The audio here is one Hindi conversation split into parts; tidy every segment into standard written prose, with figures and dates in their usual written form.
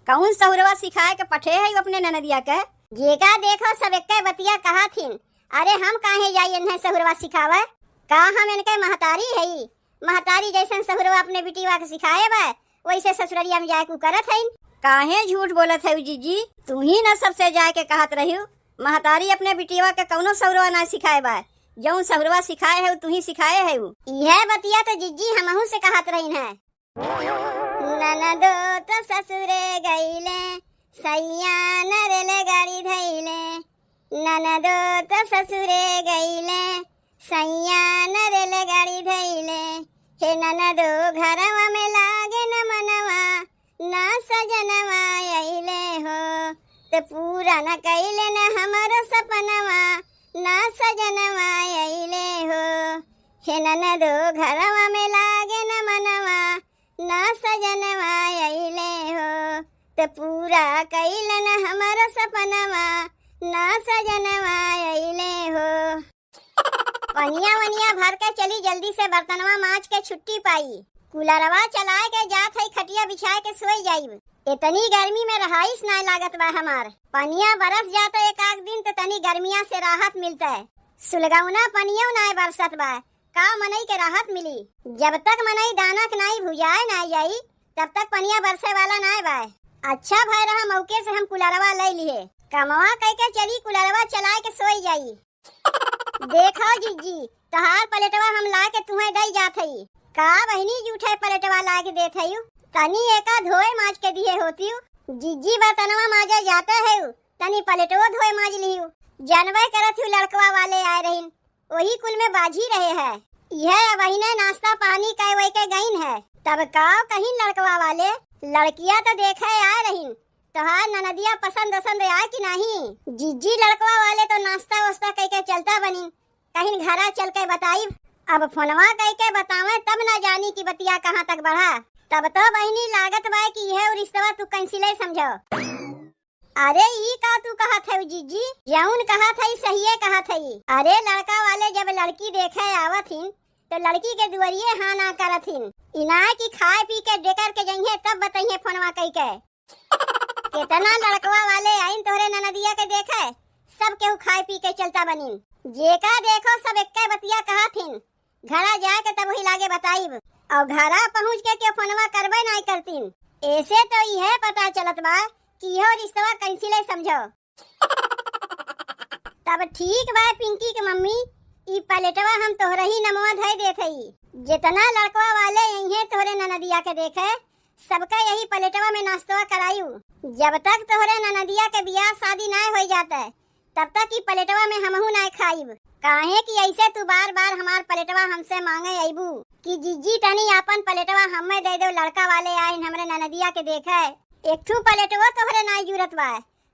कौन सहुरवा सिखाए के पठे है अपने ननदिया के? जेका देखो सब एक बतिया कहा थीन। अरे हम काहे जाइए इन्हें सहुरवा सिखावे? का हम इनके महतारी है? महतारी जैसन सहुरवा अपने बिटिया के सिखाए बा वैसे ससुररिया में जाए को करत है। काहे झूठ बोलत है जीजी? तू ही न सबसे जाए के कहत रही महतारी अपने बिटिया के कौनो सहुरवा ना सिखाए बा। जौन सहुरवा सिखाए है तू ही सिखाए है। यह बतिया तो जीजी हमहू से कहत रही है। ननदो तो ससुरे गईले सैया नरेले गाड़ी धैले। ननदो तो ससुरे गईले सैया नरेले गाड़ी धैले। हे ननदो घरवा में लागे न मनवा ना सजनवा अइले हो। ते पूरा न कइले न हमरो सपनवा ना सजनवा अइले हो। हे ननदो घरवा में लागे न मनवा ना सजनवा अइले हो। ते पूरा कइले न हमरो सपनवा ना सजनवा अइले हो। पनिया वनिया भर के चली जल्दी से बर्तनवा माज के छुट्टी पाई। कूलरवा चलाए के जात है खटिया बिछाए के सोई जाइब। इतनी गर्मी में रहाइस ना लागत बा हमार। पनिया बरस जाता एक आध दिन तो तनी गर्मिया से राहत मिलता है। सुलगौना पनिया ना बरसत बा का मनई के राहत मिली। जब तक मनई दाना के नाई भुजाए ना जाई तब तक पनिया बरसे वाला ना बा। अच्छा भाई रहा मौके से हम कूलरवा ले लिए। कमवा कह के चली कूलरवा चलाए के सोई जाई। देखो जीजी तहार पलेटवा हम ला के तुम्हें दई जात हई। का बहनी जूठे पलेटवा ला के देत हई। तनी एका धोए माज के दिए होती। जीजी बर्तनवा माजे जाते है तनी पलेटवा धोए माज लियू। जानवे करत हूँ लड़कवा वाले आए रहीन वही कुल में बाजी रहे है। यह बहिने नाश्ता पानी कह वही के गईन है। तब काव कहीं लड़कवा वाले लड़किया तो देखे आए रहीन। तोहार ननदिया पसंद आए कि नहीं? जीजी लड़कवा वाले तो नाश्ता वास्ता कह के चलता बनी कहीं घरा चल के बताई। अब फोनवा कह के बतावे तब ना जानी की बतिया कहाँ तक बढ़ा। तब तो बहनी लागत बा कि यह रिश्ता तू कैंसिल समझो। अरे ई का तू कहत है जीजी? जौन कहत है सही कहत है। अरे लड़का वाले जब लड़की देखे आवत हिन तो लड़की के दुआरिये हाँ ना करत हिन। इना की खाए पी के डेकर के जइहे तब बताइए फोनवा कह के। कितना लड़कवा वाले आइन तोहरे ननदिया के देखे सब केहू खाए पी के चलता बनी। जेका देखो सब एक बतिया कहथिन। घरा जाए के तब वही लागे बताइब और घरा पहुँच के क्यों फोनवा करबे नहीं करतीन। ऐसे तो यह पता चलत बा कि यह रिश्ता कैंसिल समझो। तब ठीक बा पिंकी के मम्मी ई पलेटवा हम तोहरे ही नमवा धई देत हई। जितना लड़कवा वाले यही तोहरे ननदिया के देखे सबका यही पलेटवा में नाश्ता करायू। जब तक तोहरे ननदिया के बियाह शादी ना हो जाता तब तक ई पलेटवा में हमहू ना खाइब। काहे कि ऐसे तू बार बार हमार पलेटवा हमसे मांगे आईबू कि जीजी तनी अपन पलेटवा हमें दे दो। लड़का वाले आए हमरे ननदिया के देखे एक ठू पलेटवा तोहरे ना जरूरत बा।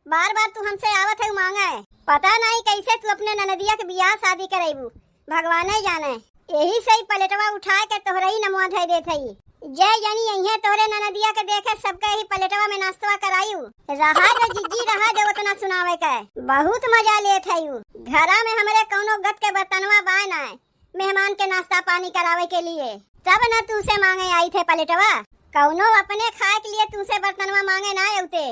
बार बार तू हमसे आवत है मांगे। पता नहीं कैसे तू अपने ननदिया के बियाह शादी करेबू भगवान ही जाने। यही सही पलेटवा उठा के तोहरे ही नमवा धई देत हई। जय जानी यही तोहरे ननदिया के देखे सबके ही पलेटवा में नाश्ता करायू। रहा दे जीजी रहा दे उतना सुनावे के बहुत मजा लेत हई। घरा में हमरे कौनो गत के बर्तनवा बाय ना मेहमान के नाश्ता पानी करावे के लिए तब न तू से मांगे आई थे पलेटवा। कौनो अपने खाए के लिए तुमसे बर्तनवा मांगे ना आउते।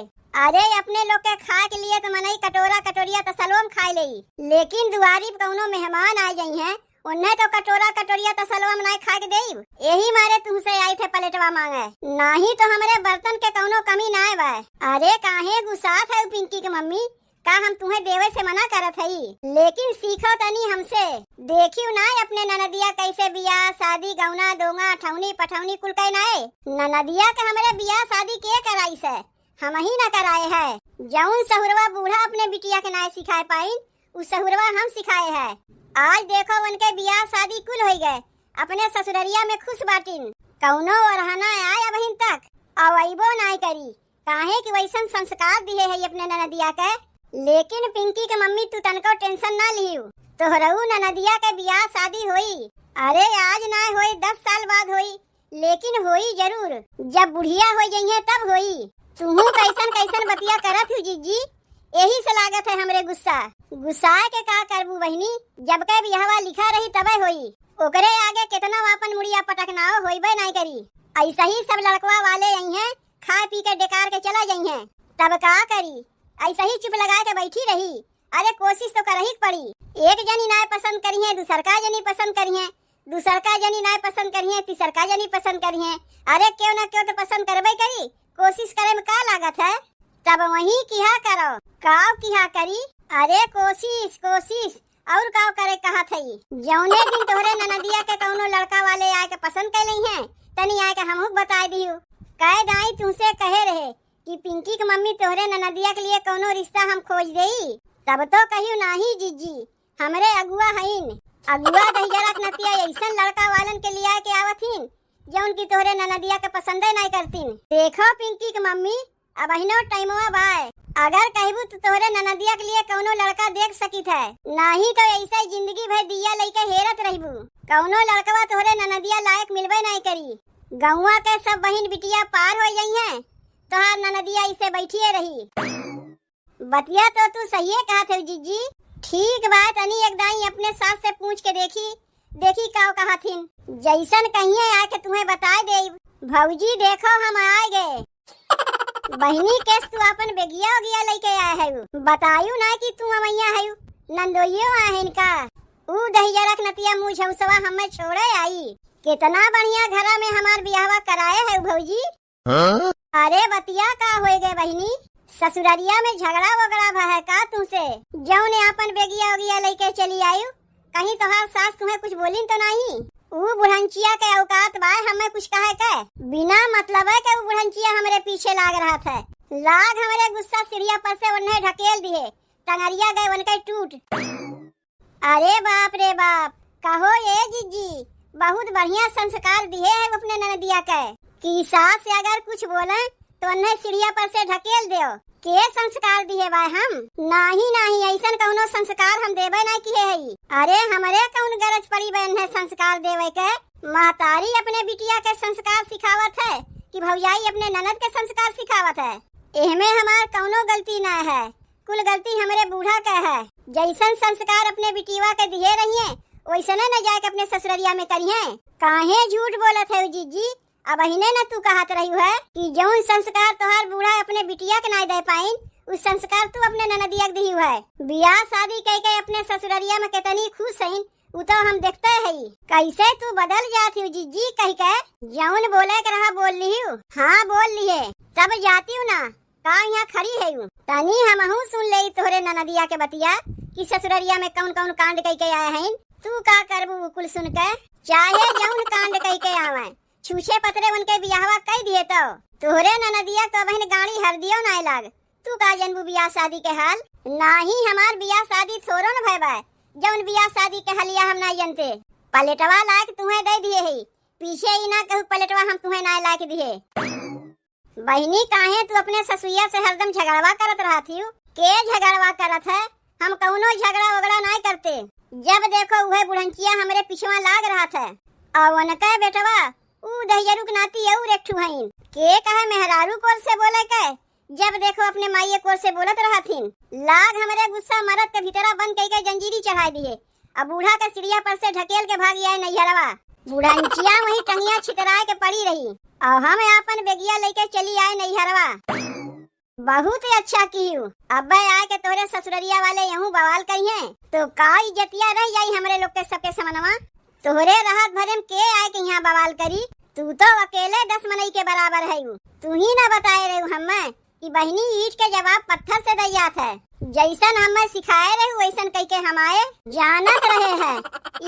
अरे अपने लोग के खाए के लिए तो मनई कटोरा कटोरिया तसलोम खाए ले लेकिन दुआरी कौनो मेहमान आ जाई हैं उन्हें तो कटोरा कटोरिया तसलवा में नहीं खा के देब। यही मारे तुमसे आई थे पलेटवा मांगे। नहीं तो हमारे बर्तन के कौनो कमी ना बा। अरे काहे गुस्सात है पिंकी के मम्मी? का हम तुम्हें देवे से मना करत हई लेकिन सीखो तनी हमसे। देखियो ना अपने ननदिया कैसे बियाह शादी गौना दोंगा ठौनी पठौनी कुल कई नाए। ननदिया के हमारे बियाह शादी के कराई से हम ही न कराए है। जौन सहुरवा बूढ़ा अपने बिटिया के नाय सिखाए पाइन उस सहुरवा हम सिखाए है। आज देखो उनके बियाह शादी कुल हो गए अपने ससुररिया में खुश बाटिन। कौनो ओरहना आया बहिन तक अवैबो नाय करी काहे कि वैसन संस्कार दिए है अपने ननदिया के। लेकिन पिंकी के मम्मी तू तनको टेंशन ना लियू तोहरऊ ननदिया के बियाह शादी होई। अरे आज ना होई 10 साल बाद होई लेकिन होई जरूर। जब बुढ़िया हो जाइए तब होई। तुहू कैसन कैसन बतिया करत हूँ जीजी यही से लागत है हमरे गुस्सा के का करबू बहनी। जब के बियाहवा लिखा रही तबे होई ओकरे आगे कितना वापन मुड़िया पटकनाओ होइबे नहीं करी। ऐसा ही सब लड़कवा वाले यही हैं खा पी के डेकार के चला जाई हैं, तब का करी? ऐसा ही चुप लगा के बैठी रही? अरे कोशिश तो करही पड़ी। एक जनी नाय पसंद करी है, दूसर का जनी पसंद करी है, दूसर का जनी नाय पसंद करी है, तीसर का जनी पसंद करी है। अरे क्यों ना क्यों तो पसंद करबे करी। कोशिश करे में का लागत है? तब वही किया करो, काव किया करी। अरे कोशिश कोशिश और काव करे कहा थई। जौने दिन तोहरे ननदिया के कौनो लड़का वाले आए के पसंद कर ली हैं, तनी आए के हमहू बता दियो। कह दाई तुमसे कहे रहे कि पिंकी की मम्मी तोहरे ननदिया के लिए कौनो रिश्ता हम खोज देई, तब तो कहियो नाही जीजी, हमरे अगुआ हईन। अगुआ दहिजरा के नतिया ऐसन लड़का वालन के लिए के आवथिन जौन की तोहरे ननदिया के पसंदे नहीं करतीन। देखो पिंकी की मम्मी, अब अहिनो टाइमवा बाय, अगर कहबू तो तोहरे ननदिया के लिए कौनो लड़का देख सकित है, नहीं तो ऐसा जिंदगी भर दिया लेके हेरत रहबू। कौनो लड़कवा तोहरे ननदिया लायक मिलबे नहीं करी। गौवा के सब बहन बिटिया पार हो गई हैं, तोहार ननदिया इसे बैठिए रही। बतिया तो तू सही कहा थे जीजी। ठीक बात अनी एक दाई अपने सास से पूछ के देखी का कहा थीन, जैसन कहिए आके तुम्हें बता दे। भौजी देखो हम आए गए। बहनी केस तू अपन बेगिया उगिया लेके आए है, बतायू ना कि तू अमैया है, नंदोइयो आए इनका। ऊ दहिजरा के नतिया मुँह झौसवा हमें छोड़े आई। कितना बढ़िया घरा में हमार बियाहवा कराए है भौजी। अरे बतिया का होए गए बहनी, ससुरारिया में झगड़ा वगड़ा भा है का तुमसे? जौने अपन बेगिया उगिया लेके चली आयु, कहीं तोहार सास तुम्हें कुछ बोलिन तो नहीं? ऊ बुढ़ंचिया के औकात बाय हमें कुछ कहे के? बिना मतलब है के ऊ बुढ़ंचिया हमारे पीछे लाग रहा था। लाग हमारे गुस्सा सीढ़िया पर से उन्हें ढकेल दिए, टंगरिया गए उनके टूट। अरे बाप रे बाप, कहो ये जीजी बहुत बढ़िया संस्कार दिए है अपने ननदिया के कि सास से अगर कुछ बोले तो उन्हें सीढ़िया पर से ढकेल दो। के संस्कार दिए बाय हम? नहीं ऐसा कौनो संस्कार हम देवे नहीं किए है। अरे हमारे कौन गरज पड़ी बहन है संस्कार देवे के? महतारी अपने बिटिया के संस्कार सिखावत है कि भौजाई अपने ननद के संस्कार सिखावत है। एहमे हमार कौनो गलती न है, कुल गलती हमारे बूढ़ा के है। जैसन संस्कार अपने बिटिया के दिए रहिए वैसने न जाके अपने ससुररिया में करिए। काहे झूठ बोलत है जीजी? अब अहिने न तू कहत रही है कि जौन संस्कार तोहार बूढ़ा अपने बिटिया के नहीं दे पाइन, उस संस्कार तू अपने ननदिया के दी है। बियाह शादी कह के अपने ससुररिया में कितनी खुश है, वो तो हम देखते है। कैसे तू बदल जाती जीजी कह के? जौन बोले के रहा बोल ली। हाँ बोल लिए, तब जाती हूँ ना का यहाँ खड़ी है। तनी हमहू सुन ले तोहरे ननदिया के बतिया कि ससुररिया में कौन कौन कांड कह के आए हैं। तू का करबू कुल सुन के? चाहे जौन कांड कह के आवे, छूछे पतरे उनके बियाहवा कह दिए तो तोहरे ननदिया तो बहन गाड़ी हर दियो ना लाग। तू का जनबू बियाह शादी के हाल? नाही हमार बियाह शादी थोरो न भयबा, जौन बियाह शादी के हलिया हम ना जानते। पलटवा लायक तुम्हें दे दिए है, पीछे ही ना कहू पलटवा हम तुम्हें ना लायक दिए। बहनी काहे तू अपने ससुइया से हरदम झगड़वा करत रहा थी? के झगड़वा करत है? हम कौनो झगड़ा वगड़ा नहीं करते। जब देखो वह बुढ़ंचिया हमारे पिछवा लाग रहा था। और उनका बेटवा ऊ दहिजरू के नाती और एक ठू हईन के कहे मेहरारू कोर से बोले के? जब देखो अपने माइये कोर से बोलत रहा थीन। लाग हमारे गुस्सा मरद के भीतरा बंद कई के जंजीरी चढ़ा दिए। अब बूढ़ा के सीढ़िया पर से ढकेल के भाग आए नैहरवा। बुढ़ंचिया वही टंगिया छितराए के पड़ी रही और हम अपन बेगिया लेके चली आए नैहरवा। बहुत ही अच्छा कियू। अब आए के तोरे ससुररिया वाले यूं बवाल करिए तो का इज्जतिया रह जाई हमरे लोग के सबके समनवा। तोहरे राहत भरे में के आए के यहाँ बवाल करी? तू तो अकेले 10 मनई के बराबर है। तू ही ना बताए रहे हमें कि बहनी ईट के जवाब पत्थर से दैयात है। जैसन हमें सिखाए रहे वैसन कह के हमारे जानत रहे हैं।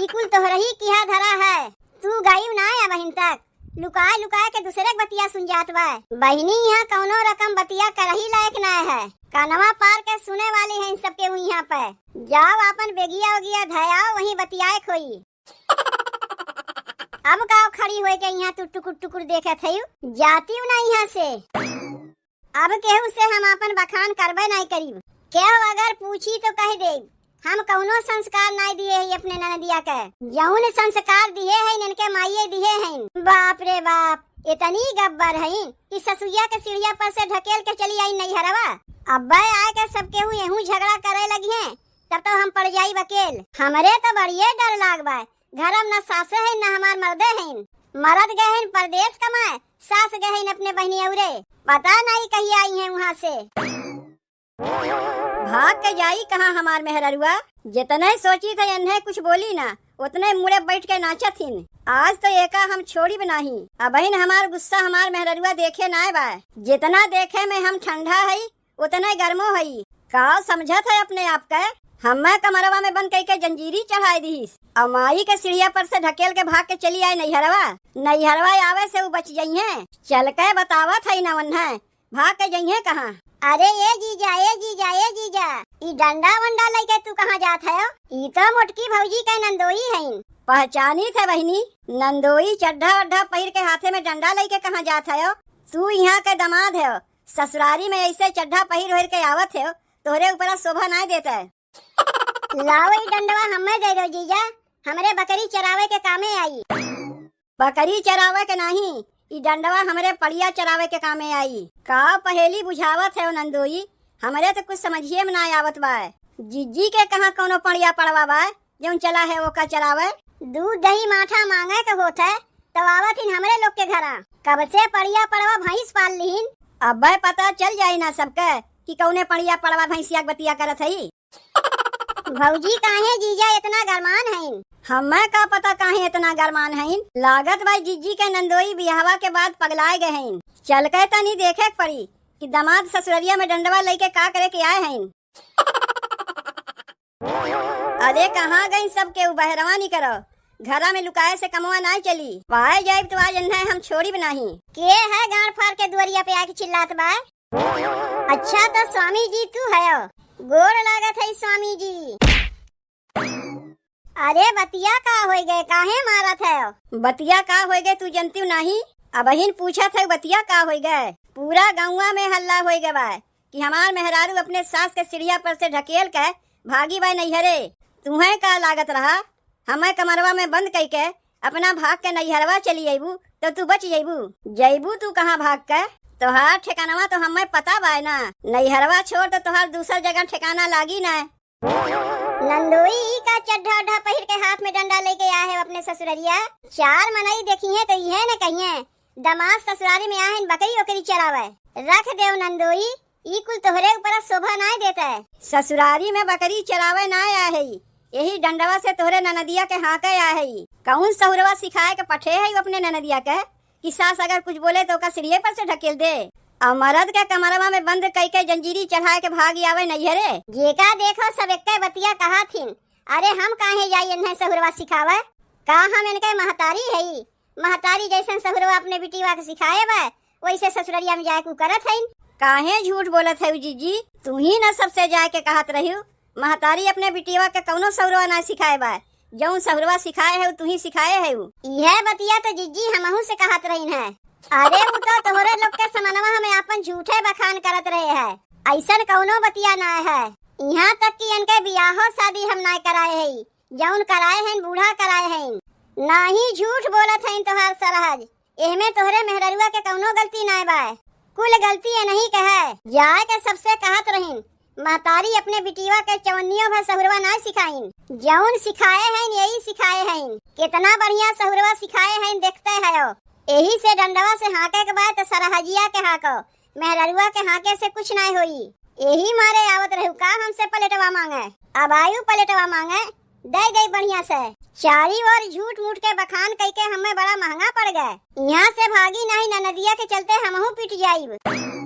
इकुल तोहरे ही किया धरा है। तू गई ना या बहन तक लुकाए लुकाए के दूसरे बतिया सुन जात बा। बहनी यहाँ कौनो रकम बतिया कर ही लायक ना है। कानवा पार के सुने वाली है इन सबके यहाँ पे। जाओ अपन बेगिया उगिया धयाओ वहीं बतियाए खोई। अब गाँव खड़ी हुए के यहाँ तू टुकुर टुकुर देखे थे जाती हूँ ना यहाँ से। अब केहू से हम अपन बखान करबे नहीं करीब। केहू अगर पूछी तो कह दे हम कौनो संस्कार नहीं दिए है अपने ननदिया के। जौन संस्कार दिए है इनके माइये दिए हैं। बाप रे बाप, इतनी गब्बर है कि ससुइया के सीढ़िया पर से ढकेल के चली आई नैहरवा। अब आए के सब केहू यहू झगड़ा करे लगी है, तब तो हम पड़ जाई वकेल। हमरे तो बढ़िया डर लाग बा। घर में न सासे है न हमार मर्दे हैं। मरद गए हैं परदेश कमाए, सास गए हैं अपने बहनी औरे, पता नहीं कहीं आई हैं वहाँ से। भाग के जाई कहाँ हमार मेहररुआ, जितने सोची थे इन्हें कुछ बोली ना, उतने मुड़े बैठ के नाचा थीन। आज तो एका हम छोड़ी बनाही, अब हमार गुस्सा हमार मेहररुआ देखे ना बा, जितना देखे में हम ठंडा है उतने गर्मो है। का समझत है अपने आप के, हमें कमरवा में बंद करके जंजीरी चढ़ाई दीस, अमाई के सीढ़िया पर से ढकेल के भाग के चली आई नैहरवा आवे से वो बच जाई है। चल के बतावत है न वन्हे भाग के जाइए कहाँ। अरे ये जीजा ई डंडा वंडा लेके तू कहाँ जात है? ई तो मोटकी भौजी के नंदोई है। पहचानी थे बहनी, नंदोई चड्ढा अड्ढा पहिर के हाथे में डंडा लेके कहाँ जात है? तू यहाँ के दामाद है, ससुरारी में ऐसे चड्ढा पहिर ओढ़ के आवत है, तोहरे ऊपर शोभा नहीं देता है। लाओ ई डंडवा हमें दे दो जीजा, हमरे बकरी चरावे के कामे आई। बकरी चरावे के नहीं, ई डंडवा हमरे पड़िया चरावे के कामे आई। का पहेली बुझावत है नंदोई, हमरे तो कुछ समझिए में ना आवत बा। जीजी के कहाँ कोनो पड़िया पड़वा बा जौन चला है वो का चरावे? दूध दही माठा मांगे के होत है तब आवत इन हमरे लोग के घरा, कब से पड़िया पड़वा भैंस पाल लीन। अब पता चल जाये ना सबके कि कौने पड़िया पड़वा भैंसिया बतिया करत है। भौजी काहे जीजा इतना गरमान है? हमें का पता काहे इतना गरमान है, लागत भाई जीजी के नंदोई बियाहवा के बाद पगलाए गए हैं। चल के तनी देखे पड़ी कि दामाद ससुररिया में डंडवा लेके का करे के आए हैं। अरे कहाँ गई सबके बहरवा नहीं करो, घरा में लुकाए से कमवा नहीं चली। पाए जाए तो आज इन्हें हम छोड़ी बनाही। के है गाड़ फाड़ के दुआरिया पे आके चिल्लात बा? अच्छा तो स्वामी जी तू है, गोड़ लागत है स्वामी जी। अरे बतिया का हो गए, काहे मारत है? बतिया का हो गए तू जनती नहीं? अब पूछा था बतिया का हो गए। पूरा गाँवा में हल्ला हो गए बा कि हमार मेहरारू अपने सास के सीढ़िया पर से ढकेल के भागी बा नैहरे। तुम्हें का लागत रहा हमें कमरवा में बंद करके अपना भाग के नैहरवा चली अबू तो तू बच जैबू तू कहाँ भाग के? तोहार ठिकाना तो हमें पता बा ना, नैहरवा छोड़ तो तोहार दूसर जगह ठिकाना लागी ना। नंदोई का चड्ढा अड्ढा पहिर के हाथ में डंडा लेके आए है अपने ससुररिया। चार मनई देखी है तो यह न कहिए दमाद ससुरारी में आए बकरी ओकरी चरावे। रख देव नंदोई, ई कुल तोहरे ऊपर शोभा नहीं देता है। ससुरारी में बकरी चरावे ना आया है, यही डंडवा से तोहरे ननदिया के हाँ के आया है। कौन सहुरवा सिखाए के पठे है अपने ननदिया के कि सास अगर कुछ बोले तो का सीढ़िये पर से ढकेल दे, और मर्द के कमरवा में बंद करके जंजीरी चढ़ाए के भागी आवे नैहरे। जेका देखो सब एक बतिया कहा थीन। अरे हम काहे जाई इन्हें सहुरवा सिखावे? का हम इनके महतारी है? महतारी जैसे सहुरवा अपने बिटिया के सिखाए बा वैसे ससुररिया में जाए को करत है। काहे झूठ बोलत है जीजी, तू ही न सबसे जाए के कहत रही महतारी अपने बिटिया के कौनो सहुरवा ना सिखाए बा, जौन सहुरवा सिखाए है तू ही सिखाए है। यह बतिया तो जीजी हमहू से कहत रही है। अरे वो तो तोहरे लोग के समनवा हमें अपन झूठे बखान करत रहे है, ऐसा कौनो बतिया ना है। यहाँ तक कि इनके बियाहो शादी हम ना कराए है, जौन कराए हैं बूढ़ा कराए हैं। ना ही झूठ बोलत है तोहार सरहज, एहमे तोहरे मेहररुआ के कौनो गलती ना बा, कुल गलती है नहीं कहे। जाए के सबसे कहत रही महतारी अपने बिटिया के चवन्नियों भर सहुरवा ना सिखाइन, जौन सिखाए हैं यही सिखाए हैं। कितना बढ़िया सहुरवा सिखाए हैं देखते है। यही से डंडवा से हाके के बाद सरहजिया के हाको, मेहररुआ के हाके से कुछ नहीं होई। यही मारे आवत रहू का हमसे पलटवा मांगे, अब आयु पलटवा मांगे दे बढ़िया से। चारी ओर झूठ मूठ के बखान कई के हमें बड़ा महंगा पड़ गए। यहाँ से भागी नहीं नदिया के चलते हमहू पिट जाई।